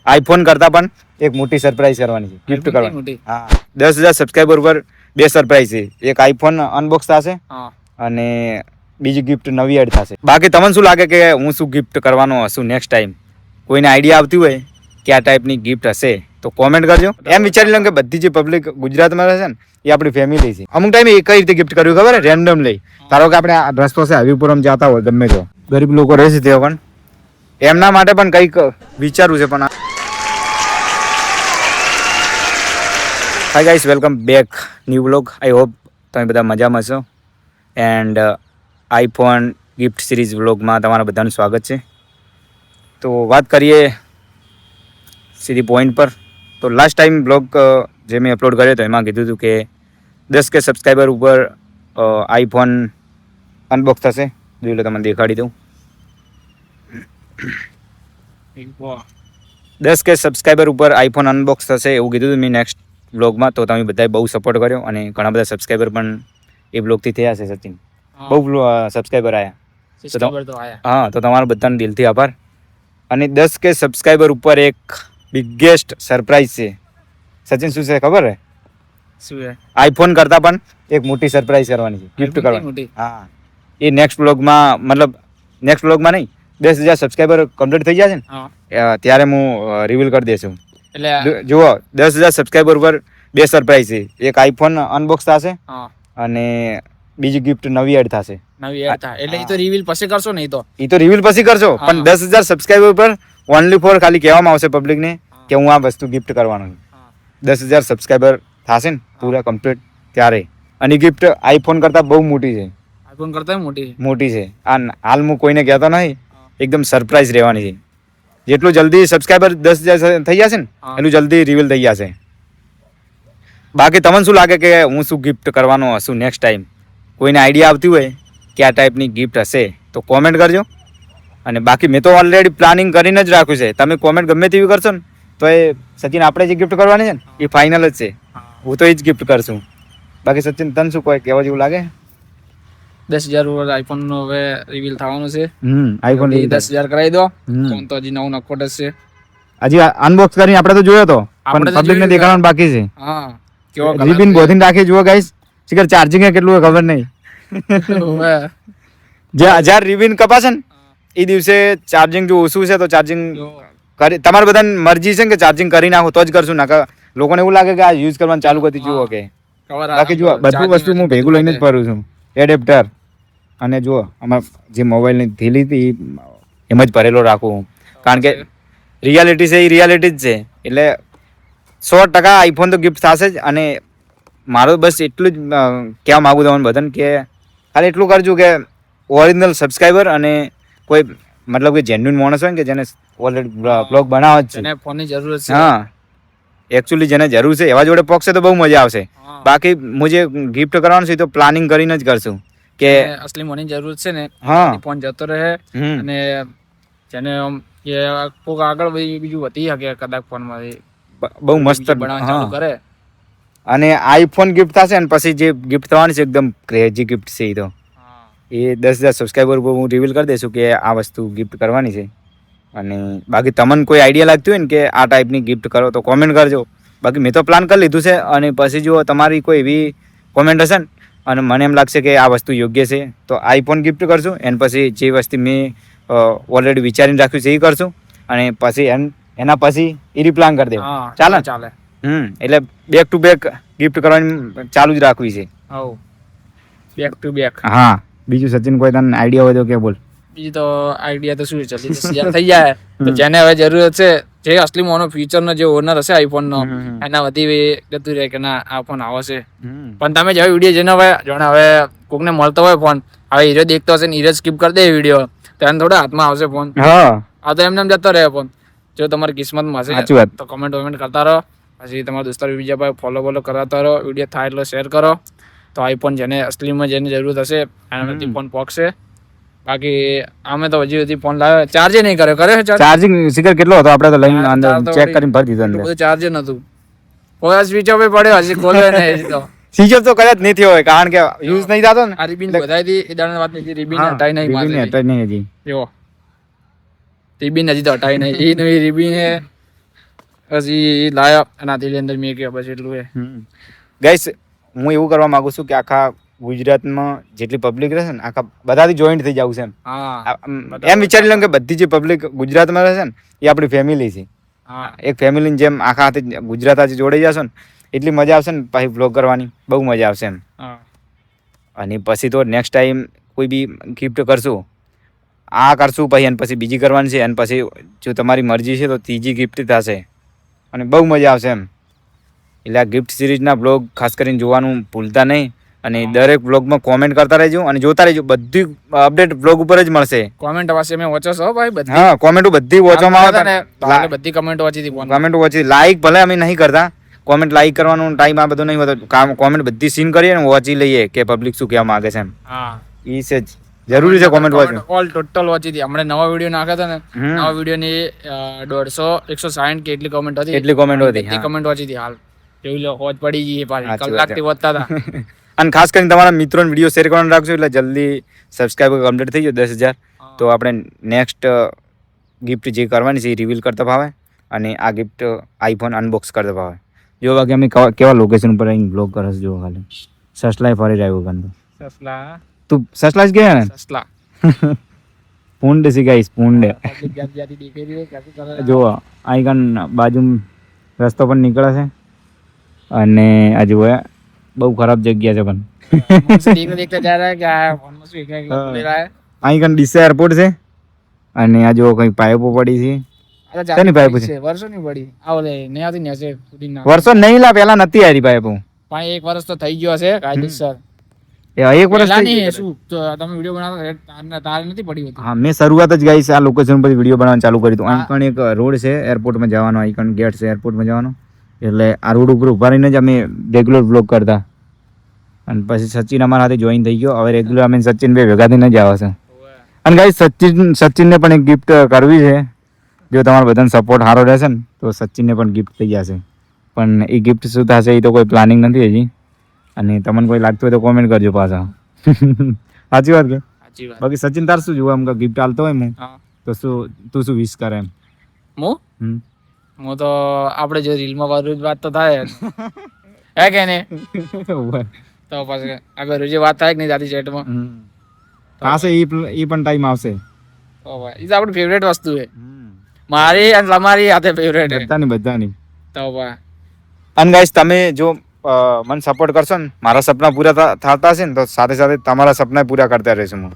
IPhone કરતા પણ એક મોટી સરપ્રાઈઝ કરવાની છે, ગિફ્ટ કરવાની. હા, 10,000 સબસ્ક્રાઈબર ઉપર 2 સરપ્રાઈઝ છે. એક આઈફોન અનબોક્સ થશે અને બીજી ગિફ્ટ નવી એડ થશે. બાકી તમને શું લાગે કે હું શું ગિફ્ટ કરવાનો હશું નેક્સ્ટ ટાઈમ? કોઈને આઈડિયા આવતી હોય કે આ ટાઈપની ગિફ્ટ હશે તો કોમેન્ટ કરજો. એમ વિચારી લો કે બધી જે પબ્લિક ગુજરાતમાં રહે છે ને એ આપણી ફેમિલી છે. અમુક ટાઈમે એ કઈ રીતે ગિફ્ટ કર્યું ખબર? રેન્ડમ લઈ. ધારો કે આપણે આ રસ્તો છે હબીપુરમ જતા હોય, ગમે તો ગરીબ લોકો રહે છે તે પણ એમના માટે પણ કંઈક વિચારવું છે. પણ hi guys, welcome back new vlog. I hope તમે બધા મજામાં છો. એન્ડ આઈફોન ગિફ્ટ સિરીઝ વ્લોગમાં તમારા બધાનું સ્વાગત છે. તો વાત કરીએ સીધી પોઈન્ટ પર. તો લાસ્ટ ટાઈમ બ્લોગ જે મેં અપલોડ કર્યો હતો એમાં કીધું હતું કે 10K સબસ્ક્રાઈબર ઉપર આઈફોન અનબોક્સ થશે. જોઈ લો, તમને દેખાડી દઉં. 10K સબસ્ક્રાઈબર ઉપર આઈફોન અનબોક્સ થશે એવું કીધું હતું મેં નેક્સ્ટ બ્લોગમાં. તો તમે બધાએ બહુ સપોર્ટ કર્યો અને ઘણા બધા સબસ્ક્રાઈબર પણ એ બ્લોગથી થયા છે. સચિન, બહુ સબસ્ક્રાઈબર આવ્યા. હા, તો તમારા બધાને દિલથી આભાર. અને 10K સબસ્ક્રાઈબર ઉપર એક બિગેસ્ટ સરપ્રાઈઝ છે. સચિન, શું છે ખબર હે? શું છે? આઈફોન કરતા પણ એક મોટી સરપ્રાઈઝ કરવાની છે, ગિફ્ટ કરવાની. હા, એ નેક્સ્ટ બ્લોગમાં, મતલબ નેક્સ્ટ બ્લોગમાં નહીં, 10,000 સબસ્ક્રાઈબર કમ્પ્લીટ થઈ જશે ને ત્યારે હું રિવીલ કરી દઈશું. એટલે જુઓ, 10,000 સબસ્ક્રાઈબર ઉપર 2 સરપ્રાઈઝ છે. એક આઈફોન અનબોક્સ થશે અને બીજી ગિફ્ટ નવી એડ થશે. એટલે એ તો રિવીલ પછી કરશો ને? એ તો રિવીલ પછી કરશો, પણ 10,000 સબસ્ક્રાઈબર ઉપર ઓનલી ફોર ખાલી કહેવામાં આવશે પબ્લિકને કે હું આ વસ્તુ ગિફ્ટ કરવાનો છું. 10,000 સબસ્ક્રાઈબર થશે ને પૂરા કમ્પ્લીટ ત્યારે. અને ગિફ્ટ આઈફોન કરતા બહુ મોટી છે. આઈફોન કરતા મોટી છે. આ હાલ હું કોઈને કહેતો નહીં, એકદમ સરપ્રાઈઝ રહેવાની છે. જેટલું જલ્દી સબસ્ક્રાઈબર 10,000 થઈ જશે ને એટલું જલ્દી રિવીલ થઈ જશે. બાકી તમને શું લાગે કે હું શું ગિફ્ટ કરવાનો હશું નેક્સ્ટ ટાઈમ? કોઈને આઈડિયા આવતી હોય કે આ ટાઈપની ગિફ્ટ હશે તો કોમેન્ટ કરજો. અને બાકી મેં તો ઓલરેડી પ્લાનિંગ કરીને જ રાખ્યું છે. તમે કોમેન્ટ ગમે તેવી કરશો ને તો એ સચિન આપણે જે ગિફ્ટ કરવાની છે ને એ ફાઇનલ જ છે. હું તો એ જ ગિફ્ટ કરશું. બાકી સચિન, તને શું કોઈ કહેવા જેવું લાગે? 10,000 ઉપર આઈફોન નો હવે રિવીલ થવાનું છે. આઈફોન 10,000 કરાવી દો. ફોન તો હજી નવો નખોટ જ છે. હજી અનબોક્સ કરીને આપણે તો જોયો તો, પણ પબ્લિક ને દેખાડવાનું બાકી છે. હા, કેવો રિબિન બોધીને રાખી જુઓ ગાઈસ. શીખર ચાર્જિંગ કેટલું ખબર નહીં. જ્યારે રિબિન કપાશે ને એ દિવસે ચાર્જિંગ જો ઓછું છે તો ચાર્જિંગ કરી, તમારે બધાની મરજી છે કે ચાર્જિંગ કરી નાખો તો જ કરશું. ના લોકોને એવું લાગે કે આ યુઝ કરવાનું ચાલુ કરી જુઓ કે. બાકી જુઓ, બધું વસ્તુ હું ભેગું લઈને જ ફરું છું. એડેપ્ટર અને જુઓ, આમાં જે મોબાઈલની થેલી હતી એમ જ ભરેલો રાખું. કારણ કે રિયાલિટી છે એ રિયાલિટી જ છે. એટલે 100% આઈફોન તો ગિફ્ટ થશે જ. અને મારું બસ એટલું જ કહેવા માગું તમને બધાને કે ખાલી એટલું કરજો કે ઓરિજિનલ સબસ્ક્રાઈબર અને કોઈ મતલબ કે જેન્યુઇન માણસ હોય ને કે જેને ઓલરેડી બ્લોગ બનાવે જ છે, જેને ફોનની જરૂર છે. હા, એકચ્યુઅલી જેને જરૂર છે એવા જોડે પોકશે તો બહુ મજા આવશે. બાકી હું જે ગિફ્ટ કરવાનું છે એ તો પ્લાનિંગ કરીને જ કરશું કે અસલી મોની જરૂર છે ને ફોન જતો રહે. અને જેને કોક આગળ બીજું વધી શકે કદાચ ફોનમાં બહુ મસ્ત બનાવવાનું ચાલુ કરે. અને આઈફોન ગિફ્ટ થશે ને પછી જે ગિફ્ટ થવાની છે એકદમ ક્રેઝી ગિફ્ટ છે. એ તો એ 10,000 સબસ્ક્રાઈબર ઉપર હું રિવીલ કરી દઈશું કે આ વસ્તુ ગિફ્ટ કરવાની છે. અને બાકી તમને કોઈ આઈડિયા લાગતી હોય ને કે આ ટાઈપની ગિફ્ટ કરો તો કોમેન્ટ કરજો. બાકી મેં તો પ્લાન કરી લીધું છે. અને પછી જો તમારી કોઈ એવી કોમેન્ટ હશે ને અને મને એમ લાગશે કે આ વસ્તુ યોગ્ય છે તો આઈફોન ગિફ્ટ કરશું. એન્ડ પછી જે વસ્તુ મેં ઓલરેડી વિચારીને રાખ્યું છે એ કરશું. અને પછી એના પછી એ રીપ્લાન કરી દેવું. ચાલે? એટલે બેક ટુ બેક ગિફ્ટ કરવાની ચાલુ જ રાખવી છે. Back to back. હા, બીજું સચિન કોઈ તને આઈડિયા હોય તો કે બોલ. બીજું તો આઈડિયા તો શું છે, જલ્દી 10,000 થઈ જાય તો જેને હવે જરૂરત છે, જે અસલી મોનો ફ્યુચરનો જે ઓનર હશે આઈફોન નો, એના વધી જતું રહે કે ના આ ફોન આવો છે. પણ તમે જેવો વિડીયો જેને હવે કોકને મળતો હોય ફોન, હવે હીરો દેખતો હશે ને હીરો સ્કીપ કરી દે વિડીયો તો એને થોડા હાથમાં આવશે ફોન. આ તો એમને જતો રહે ફોન. જો તમારી કિસ્મતમાં હશે તો કમેન્ટ કરતા રહો. પછી તમારા દોસ્તારો બીજા ભાઈ ફોલો કરાતા રહો. વિડીયો થાય એટલો શેર કરો તો આઈફોન જેને અસલીમાં જેની જરૂરત હશે એનાથી ફોન પોકશે. બાકી અમે તો હજી ફોન લાવ્યો, ચાર્જ નહીં કર્યો. ચાર્જિંગ શીખર કેટલો હતો? આપણે તો લઈને અંદર ચેક કરીને ભરી દીધો. બધું ચાર્જ નતું. કોઈ સ્વિચ ઓફ પડ્યો, હજી ખોલ્યો નહીં. હજી તો સ્વિચ ઓફ તો કદાચ નહીં થયો હોય કારણ કે યુઝ નહીં થતો ને. આ રિબિન બધાઈ દી એ દાડાની વાત નથી. રિબિન હટાઈ નહીં હજી. જો રિબિન હજી તો હટાઈ નહીં. એ નવી રિબિન હે પછી લાયા એનાથી અંદર મેં કે બસ એટલું હે. ગાઈસ હું એવું કરવા માંગુ છું કે આખા ગુજરાતમાં જેટલી પબ્લિક રહેશે ને આખા બધાથી જોઈન્ટ થઈ જવું છે એમ. હા એમ વિચારી લો કે બધી જે પબ્લિક ગુજરાતમાં રહેશે ને એ આપણી ફેમિલી છે. હા એક ફેમિલીની જેમ આખા હાથે ગુજરાત આજે જોડાઈ જશો ને એટલી મજા આવશે ને પછી બ્લોગ કરવાની બહુ મજા આવશે એમ. હા અને પછી તો નેક્સ્ટ ટાઈમ કોઈ બી ગિફ્ટ કરશું આ કરશું પછી અને પછી બીજી કરવાની છે અને પછી જો તમારી મરજી છે તો ત્રીજી ગિફ્ટ થશે અને બહુ મજા આવશે એમ. એટલે આ ગિફ્ટ સિરીઝના બ્લોગ ખાસ કરીને જોવાનું ભૂલતા નહીં અને દરેક બ્લોગમાં કોમેન્ટ કરતા રહેજો અને જોતા રહેજો. બધી અપડેટ બ્લોગ ઉપર જ મળશે. કોમેન્ટ વાંચી મેં વાંચો છો ભાઈ બધી. હા કોમેન્ટો બધી વાંચવામાં આવે ને તારે બધી કમેન્ટ વાંચી હતી કોમેન્ટો વાંચી લાઈક ભલે અમે નહીં કરતા કોમેન્ટ લાઈક કરવાનો ટાઈમ આ બધો નહીં હોતો. કોમેન્ટ બધી સીન કરીએ ને વાંચી લઈએ કે પબ્લિક શું કહેવા માંગે છે એમ. હા ઈ છે જ. જરૂરી છે કોમેન્ટ વાંચવું. ઓલ ટોટલ વાંચી હતી. હમણાં નવા વિડીયો નાખ્યા હતા ને નવા વિડીયો ની 160 કે એટલી કોમેન્ટ હતી. એટલી કોમેન્ટો હતી. એટલી કોમેન્ટ વાંચી હતી હાલ. જોઈ લો હોજ પડી ગઈ પાછી કલાકથી વાંચતા હતા. અને ખાસ કરીને તમારા મિત્રોને વિડીયો શેર કરવાનું રાખજો એટલે જલ્દી સબસ્ક્રાઈબર કમ્પ્લીટ થઈ ગયો 10,000 તો આપણે નેક્સ્ટ ગિફ્ટ જે કરવાની છે એ રિવીલ કરતા ફાવે અને આ ગિફ્ટ આઈફોન અનબોક્સ કરતા ફાવે. જો બાકી અમે કેવા લોકેશન ઉપર અહીં બ્લોગ કરે છે જો ખાલી સસલાય ફરી રહ્યો ગંદો સસલા તું સસલા જ ગયા ને સસલા પૂંડ છે ગાઈસ પૂંડ પબ્લિક જાતિ દેખાઈ રહી છે કે જો આઈકન બાજુ રસ્તો પર નીકળે છે અને આ જુઓ બહુ ખરાબ જગ્યા છે પણ देखते देखते जा रहा है क्या है फोन में स्पीकर ले रहा है અહીં કન ડીસા એરપોર્ટ છે અને આ જો કઈ પાઇપો પડી છે. અરે શેની પાઇપો છે? વર્ષો ની પડી આવ લે નહીં આવતી ને છે સુધી ના વર્ષો નહીં લા પેલા નથી આવી પાઇપો. પાંચ એક વર્ષ તો થઈ ગયો છે કાયદેસર. એ એક વર્ષ પેલા થઈ નહીં ગયું. શું તો તમે વિડિયો બનાવતા તારે નથી પડી હોતી. હા મેં શરૂઆત જ ગાઈસ આ લોકેશન પર વિડીયો બનાવવાનું ચાલુ કર્યું હતું. અહીં પણ એક રોડ છે એરપોર્ટમાં જવાનો અહીં પણ ગેટ છે એરપોર્ટમાં જવાનો એટલે આ રોડ ઉપર ઉભા રહીને જ અમે રેગ્યુલર બ્લોગ કરતા અને પછી સચિન અમારા સાથે જોઈન થઈ ગયો. હવે રેગ્યુલર અમે સચિન બે ભેગા થઈને જ આવે છે. અને ગાઈસ સચિનને પણ એક ગિફ્ટ કરવી છે. જો તમારો બધાનો સપોર્ટ સારો રહેશે ને તો સચિનને પણ ગિફ્ટ થઈ જશે. પણ એ ગિફ્ટ શું થશે એ તો કોઈ પ્લાનિંગ નથી હજી અને તમને કોઈ લાગતું હોય તો કોમેન્ટ કરજો પાછા. સાચી વાત કે સાચી વાત. બાકી સચિન તાર શું જોવું આમ ગિફ્ટ આલતો હોય હું હા તો શું તું શું વિશ કરે એમ? હું તો આપણે જો રીલમાં વારું વાત તો થાય હે કે ને તો પછી આગળ રોજે વાત થાય કે નહીં જાતી ચેટમાં પાસે એ પણ ટાઈમ આવશે. તો ભાઈ એ તો આપણી ફેવરેટ વસ્તુ છે મારી અને તમારી હાથે ફેવરેટ છે બધાની તો ભાઈ. અને ગાઈસ તમે જો મને સપોર્ટ કરશો ને મારા સપના પૂરા થતા હશે ને તો સાથે સાથે તમારા સપના પૂરા કરતા રહીશું હું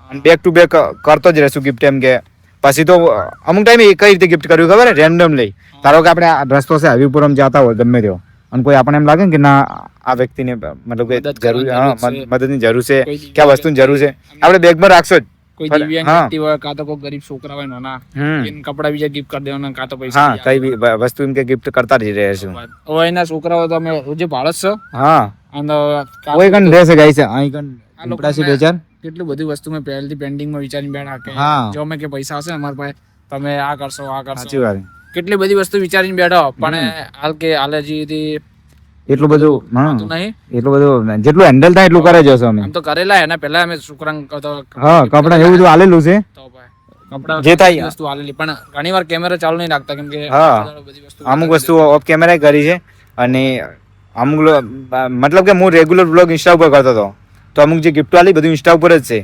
અને બેક ટુ બેક કરતો જ રહેશું ગિફ્ટ એમ કે પછી તો અમુક ટાઈમે કઈ રીતે ગિફ્ટ કર્યું ખબર રેન્ડમ લઈ ધારો કે આપણે આ રસ્તો છે હાઈવે ઉપર આમ જતા હોય ગમે તેવો અને કોઈ આપણને એમ લાગે ને કે ના આ વ્યક્તિને મતલબ કે જરૂર મદદની જરૂર છે કે આ વસ્તુની જરૂર છે આપણે બેગમાં રાખશો જ. કોઈ દિવ્યાંગ વ્યક્તિ હોય કાં તો કોઈ ગરીબ છોકરા હોય નાના એને કપડા બીજા ગિફ્ટ કરી દેવાના કાં તો પૈસા હા કઈ બી વસ્તુ એમ કે ગિફ્ટ કરતા જ રહે છે. હવે એના છોકરા હોય તો અમે રોજે ભાળત છો હા અને કોઈ કન રહેશે ગાઈસ અહીં કન ઝૂંપડા છે બે ચાર કેટલું બધી વસ્તુ મેં પહેલથી પેન્ડિંગમાં વિચારીને બેઠા કે હા. જો મેં કે પૈસા હશે ને અમારા પાસે તમે આ કરશો આ કરશો સાચી વાત કેટલી બધી વસ્તુ વિચારીને બેઠો પણ હાલ કે હાલ હજી એટલું બધું હા નહીં એટલું બધું જેટલું હેન્ડલ થાય એટલું કરે જશો અમે આમ તો કરેલા એના પહેલા અમે છોકરાને કહતો હા કપડા એવું બધું આલેલું છે તો ભાઈ કપડા જે થાય વસ્તુ આલેલી પણ ઘણી વાર કેમેરા ચાલુ નહીં રાખતા કેમ કે હા. બધી વસ્તુ અમુક વસ્તુ ઓફ કેમેરા કરી છે અને અમુક મતલબ કે હું રેગ્યુલર બ્લોગ ઇન્સ્ટા ઉપર કરતો હતો તો અમુક જે ગિફ્ટ આલી બધું ઇન્સ્ટા ઉપર જ છે.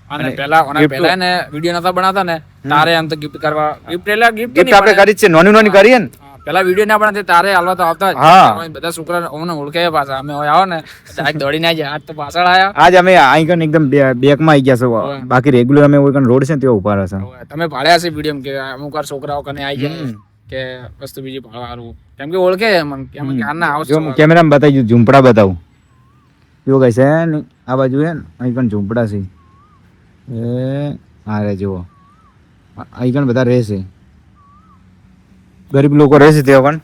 અને પહેલા ને વિડિયો નતા બનાવતા ને તારે આમ તો ગિફ્ટ કરવા ગિફ્ટ આપણે કરી જ છે નાની કરીએ ને પેલા વિડિયો ના બનાવતા તારે હાલવા તો આવતા જ. હા. બધા છોકરા અમને ઓળખે પાછા અમે આવો ને ડાયરેક્ટ દોડીને આવી જાય આજ તો પાછળ આયા આજ અમે અહીં કન એકદમ બેકમાં આવી ગયા છો બાકી રેગ્યુલર અમે કોઈ રોડ છે ને ત્યાં ઉભા રહેશે. તમે ભાડ્યા છે વિડીયો કે અમુક વાર છોકરાઓ કને આવી જાય કે વસ્તુ બીજી ભાડવા હારું કેમ કે ઓળખે મને કે અમે ક્યારના આવો જો કેમેરામાં બતાવી દીધું ઝૂંપડા બતાવું જો કઈ છે ને આ બાજુ છે ને અહીં કન ઝૂંપડા છે એ હા રે જુઓ અહીં કન બધા રહેશે ગરીબ લોકો રહેશે તેઓ પણ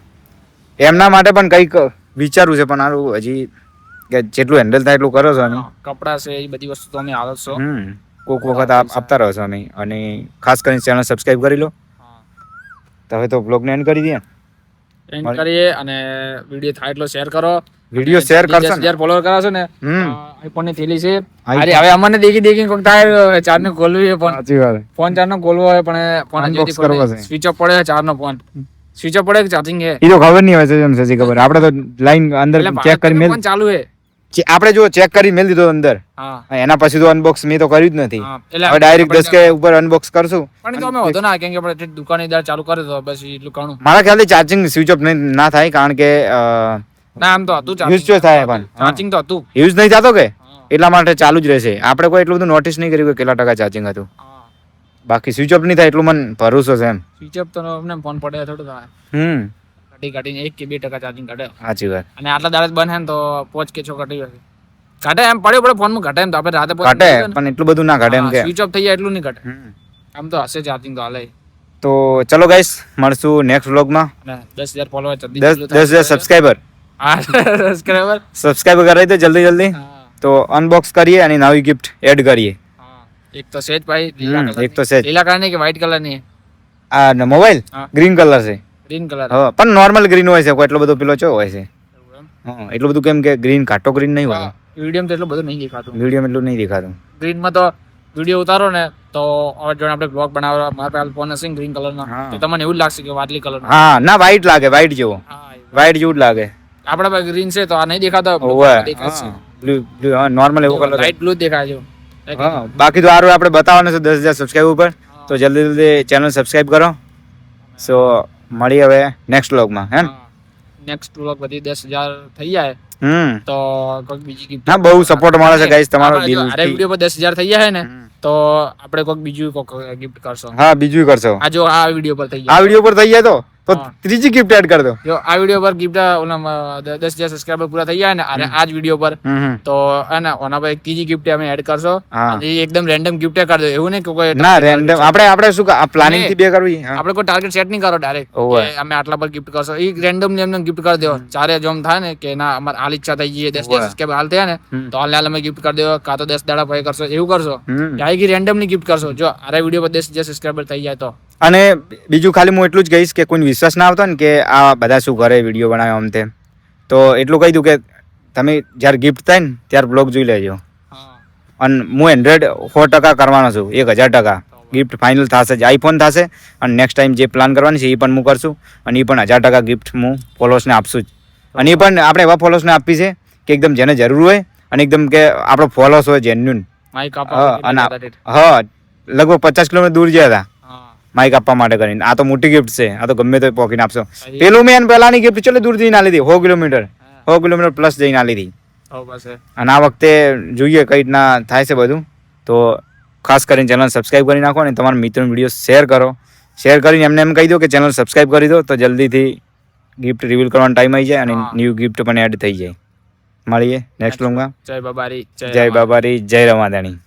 એમના માટે પણ કંઈક વિચારવું છે પણ આનું હજી કે જેટલું હેન્ડલ થાય એટલું કરો છો અમે કપડા છે એ બધી વસ્તુ તો અમે હાલત છો કોઈક વખત આપતા રહો છો અમે અને ખાસ કરીને ચેનલ સબસ્ક્રાઇબ કરી લો તો હવે તો બ્લોગને એન્ડ કરી દઈએ એન્ડ કરીએ અને વિડીયો થાય એટલો શેર કરો વિડીયો શેર કરશો ને 10,000 ફોલોવર કરાવશો ને આઈફોન ની થેલી છે અરે હવે અમને દેખી કોક થાય ચાર ને ખોલવી છે પણ સાચી વાત ફોન ચાર નો ખોલવો હોય પણ ફોન Unbox કરવો છે. સ્વિચ ઓફ પડે ચાર નો ફોન સ્વિચ ઓફ પડે કે ચાર્જિંગ હે એ તો ખબર નહીં હોય છે સજી ખબર આપણે તો લાઈન અંદર ચેક કરી મેલ ફોન ચાલુ હે આપણે જો ચેક કરી મેલ દીધો અંદર હા એના પછી તો અનબોક્સ મેં તો કર્યું જ નથી હા એટલે હવે ડાયરેક્ટ 10K ઉપર અનબોક્સ કરશું પણ તો અમે વધુ ના કેમ કે આપણે દુકાનદાર ચાલુ કરે તો બસ એટલું ઘણું મારા ખ્યાલથી ચાર્જિંગ સ્વિચ ઓફ ના થાય કારણ કે ના આમ તો હતું યુઝ જો થાય પણ ચાર્જિંગ તો હતું યુઝ નહીં થતો કે એટલા માટે ચાલુ જ રહેશે આપણે કોઈ એટલું બધું નોટિસ નહીં કર્યું કે કેટલા ટકા ચાર્જિંગ હતું બાકી સ્વિચ ઓફ નહીં થાય એટલું મને ભરોસો છે એમ સ્વિચ ઓફ તો અમને ફોન પડે થોડું થાય કાઢીને 1 કે 2% ચાર્જિંગ કાઢે સાચી વાત અને આટલા દાડે બંધ હે ને તો 5 કે 6 કાઢી હશે ઘટે એમ પડ્યો ફોન માં ઘટે એમ તો આપણે રાતે ઘટે પણ એટલું બધું ના ઘટે એમ કે સ્વિચ ઓફ થઈ જાય એટલું નહીં ઘટે આમ તો હશે ચાર્જિંગ તો હાલે તો ચલો ગાઈસ મળશું નેક્સ્ટ વ્લોગમાં અને 10,000 ફોલોવર 10,000 સબસ્ક્રાઇબર સબસ્ક્રાઇબર કરાવી દો જલ્દી તો અનબોક્સ કરીએ અને નવી ગિફ્ટ એડ કરીએ એક તો સેજ ભાઈ એક તો સેજ લીલા કલર ની કે વ્હાઈટ કલર ની આ મોબાઈલ ગ્રીન કલર છે ગ્રીન કલર હા પણ નોર્મલ ગ્રીન હોય છે કોઈ એટલો બધો પેલો ચો હોય છે હા એટલું બધું કેમ કે ગ્રીન ઘાટો ગ્રીન નહીં હોય વિડીયો તો એટલું બધું નહીં દેખાતું વિડીયો એટલું નહીં દેખાતું ગ્રીન માં તો વિડીયો ઉતારો ને તો હવે જો આપણે બ્લોગ બનાવવા મારા પાસે ફોન હશે ગ્રીન કલર નો તો તમને એવું જ લાગશે કે વાટલી કલર હા ના વ્હાઈટ લાગે વ્હાઈટ જેવો વ્હાઈટ જેવું જ લાગે આપડા પાસે ગ્રીન છે તો આ નહીં દેખાતો દેખાશે બ્લુ નોર્મલ એવો કલર લાઈટ બ્લુ દેખાય છે હા બાકી તો આરું આપણે બતાવવાનું છે 10,000 સબસ્ક્રાઇબ ઉપર તો જલ્દી ચેનલ સબસ્ક્રાઇબ કરો સો મળી હવે નેક્સ્ટ વ્લોગમાં હે નેક્સ્ટ વ્લોગ બધી 10,000 થઈ જાય તો કોઈક બીજી ગિફ્ટ હા બહુ સપોર્ટ મળે છે ગાઈસ તમારો દિલ અરે વિડિયો પર 10,000 થઈ જાય ને તો આપણે કોઈક બીજું કોઈક ગિફ્ટ કરશો હા બીજું કરશો આ જો આ વિડિયો પર થઈ જાય આ વિડિયો પર થઈ જાય તો ત્રીજી ગિફ્ટ એડ કરી દો જો આ વિડિયો પર ગિફ્ટ ઓલા 10,000 સબસ્ક્રાઇબર પૂરા થઈ જાય ને અને આ જ વિડિયો પર તો અને ઓના પર એક ત્રીજી ગિફ્ટ અમે એડ કરશો અને એકદમ રેન્ડમ ગિફ્ટ કરી દો એવું નહીં કે કોઈ ના રેન્ડમ આપણે શું પ્લાનિંગ થી બે કરવી આપણે કોઈ ટાર્ગેટ સેટ નહીં કરો ડાયરેક્ટ અમે આટલા પર ગિફ્ટ કરશો એ રેન્ડમલી એમને ગિફ્ટ કરી દો ચારે જોમ થાય ને કે ના અમાર હાલ ઈચ્છા થઈ ગઈ 10,000 સબસ્ક્રાઇબર હાલ થયા ને તો હાલ અમે ગિફ્ટ કરી દો કાં તો 10 દાડા પછી કરશો એવું કરશો ડાયરેક્ટ રેન્ડમલી ગિફ્ટ કરશો જો આ વિડિયો પર 10,000 સબસ્ક્રાઇબર થઈ જાય તો અને બીજું ખાલી હું એટલું જ કહીશ કે કોઈ વિશ્વાસ ના આવતો ને કે આ બધા શું કરે વિડીયો બનાવે આમ તેમ તો એટલું કહી દઉં કે તમે જ્યારે ગિફ્ટ થાય ને ત્યારે બ્લોગ જોઈ લેજો અને હું 100% કરવાનો છું 1,000% ગિફ્ટ ફાઇનલ થશે જ આઈફોન થશે અને નેક્સ્ટ ટાઈમ જે પ્લાન કરવાની છે એ પણ હું કરશું અને એ પણ 1,000% ગિફ્ટ હું ફોલોઅર્સને આપશું જ અને એ પણ આપણે એવા ફોલોઅર્સને આપી છે કે એકદમ જેને જરૂર હોય અને એકદમ કે આપણો ફોલોઅર્સ હોય જેન્યુન અને હા લગભગ 50 કિલોમીટર દૂર ગયા હતા માઇક આપવા માટે કરીને આ તો મોટી ગિફ્ટ છે આ તો ગમે તો પોકીને આપશો પેલું મેં પહેલાની ગિફ્ટ ચલો દૂર જઈને લીધી 100 કિલોમીટર પ્લસ જઈને લીધી અને આ વખતે જોઈએ કઈ રીતના થાય છે બધું તો ખાસ કરીને ચેનલ સબસ્ક્રાઇબ કરી નાખો અને તમારા મિત્રોને વિડીયો શેર કરો શેર કરીને એમને કહી દો કે ચેનલ સબસ્ક્રાઇબ કરી દો તો જલ્દીથી ગિફ્ટ રિવીલ કરવાનો ટાઈમ આવી જાય અને ન્યૂ ગિફ્ટ પણ એડ થઈ જાય મળીએ નેક્સ્ટ વ્લોગમાં જય બાબારી જય બાબારી જય રમાદાણી